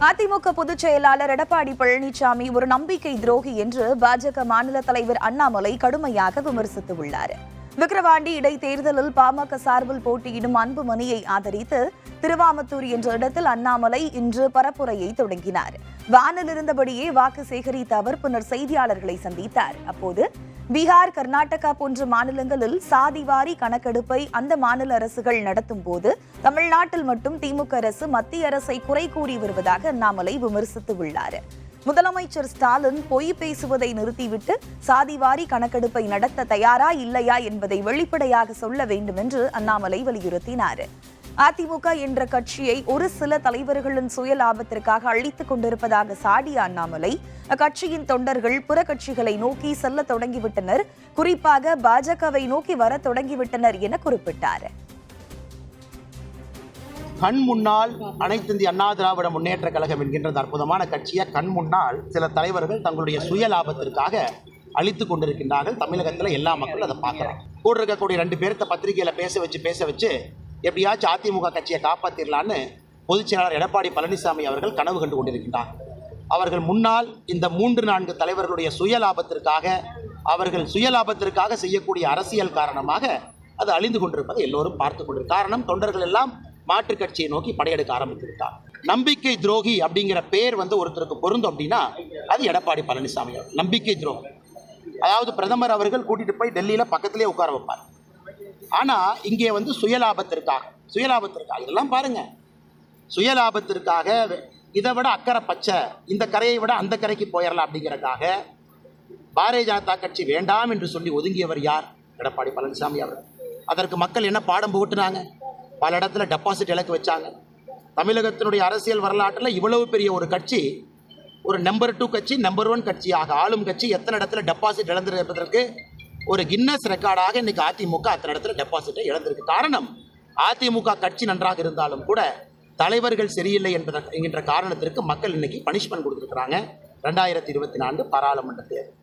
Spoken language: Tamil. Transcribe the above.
அதிமுக பொதுச் செயலாளர் எடப்பாடி பழனிசாமி ஒரு நம்பிக்கை துரோகி என்று பாஜக மாநில தலைவர் அண்ணாமலை கடுமையாக விமர்சித்துள்ளார். விக்கிரவாண்டி இடைத்தேர்தலில் பாமக சார்பில் போட்டியிடும் அன்புமணியை ஆதரித்து திருவாமத்தூர் என்ற இடத்தில் அண்ணாமலை இன்று பரப்புரையை தொடங்கினார். வானில் இருந்தபடியே வாக்கு சேகரித்த அவர் பின்னர் செய்தியாளர்களை சந்தித்தார். அப்போது பீகார், கர்நாடகா போன்ற மாநிலங்களில் சாதிவாரி கணக்கெடுப்பை அந்த மாநில அரசுகள் நடத்தும் போது தமிழ்நாட்டில் மட்டும் திமுக அரசு மத்திய அரசை குறை கூறி வருவதாக அண்ணாமலை விமர்சித்துள்ளார். முதலமைச்சர் ஸ்டாலின் பொய் பேசுவதை நிறுத்திவிட்டு சாதிவாரி கணக்கெடுப்பை நடத்த தயாரா இல்லையா என்பதை வெளிப்படையாக சொல்ல வேண்டும் என்று அண்ணாமலை வலியுறுத்தினார். அதிமுக என்ற கட்சியை ஒரு சில தலைவர்களின் சுய லாபத்திற்காக அழித்துக் கொண்டிருப்பதாக சாடிய அண்ணாமலை அக்கட்சியின் தொண்டர்கள் புற கட்சிகளை நோக்கி செல்ல தொடங்கிவிட்டனர், குறிப்பாக பாஜகவை நோக்கி வர தொடங்கிவிட்டனர் என குறிப்பிட்டார். கண் முன்னால் அனைத்து இந்திய அண்ணா திராவிட முன்னேற்ற கழகம் என்கின்ற அற்புதமான கட்சியை கண் முன்னால் சில தலைவர்கள் தங்களுடைய சுய லாபத்திற்காக அழித்துக் கொண்டிருக்கின்றார்கள். தமிழகத்தில் எல்லா மக்களும் அதை பார்க்குறாங்க. கூட இருக்கக்கூடிய 2 பேர்த்த பத்திரிகையில் பேச வச்சு எப்படியாச்சும் அதிமுக கட்சியை காப்பாற்றிடலான்னு பொதுச் செயலாளர் எடப்பாடி பழனிசாமி அவர்கள் கனவு கண்டு கொண்டிருக்கின்றார். அவர்கள் முன்னால் இந்த 3-4 தலைவர்களுடைய சுயலாபத்திற்காக செய்யக்கூடிய அரசியல் காரணமாக அது அழிந்து கொண்டிருப்பதை எல்லோரும் பார்த்து கொண்டிருக்கிறார். காரணம், தொண்டர்கள் எல்லாம் மாற்றுக் கட்சியை நோக்கி படையெடுக்க ஆரம்பித்து விட்டார். நம்பிக்கை துரோகி அப்படிங்கிற பேர் ஒருத்தருக்கு பொருந்தும் அப்படின்னா அது எடப்பாடி பழனிசாமி அவர். நம்பிக்கை துரோகி, அதாவது பிரதமர் அவர்கள் கூட்டிட்டு போய் டெல்லியில பக்கத்திலே உட்கார வைப்பார். ஆனா இங்கே சுயலாபத்திற்காக இதெல்லாம் பாருங்க, சுயலாபத்திற்காக இதை விட அக்கறை பச்சை, இந்த கரையை விட அந்த கரைக்கு போயிடலாம் அப்படிங்கிறதுக்காக பாரதிய ஜனதா கட்சி வேண்டாம் என்று சொல்லி ஒதுங்கியவர் யார்? எடப்பாடி பழனிசாமி அவர். அதற்கு மக்கள் என்ன பாடம் புகட்டினாங்க? பல இடத்துல டெபாசிட் இலக்கு வச்சாங்க. தமிழகத்தினுடைய அரசியல் வரலாற்றில் இவ்வளவு பெரிய ஒரு கட்சி, ஒரு நம்பர் 2 கட்சி, நம்பர் 1 கட்சியாக ஆளும் கட்சி எத்தனை இடத்துல டெபாசிட் இழந்திருப்பதற்கு ஒரு கின்னஸ் ரெக்கார்டாக இன்னைக்கு அதிமுக அத்தனை இடத்துல டெபாசிட்டை இழந்திருக்கு. காரணம், அதிமுக கட்சி நன்றாக இருந்தாலும் கூட தலைவர்கள் சரியில்லை என்கின்ற காரணத்திற்கு மக்கள் இன்னைக்கு பனிஷ்மெண்ட் கொடுத்துருக்காங்க. 2024 பாராளுமன்ற தேர்தல்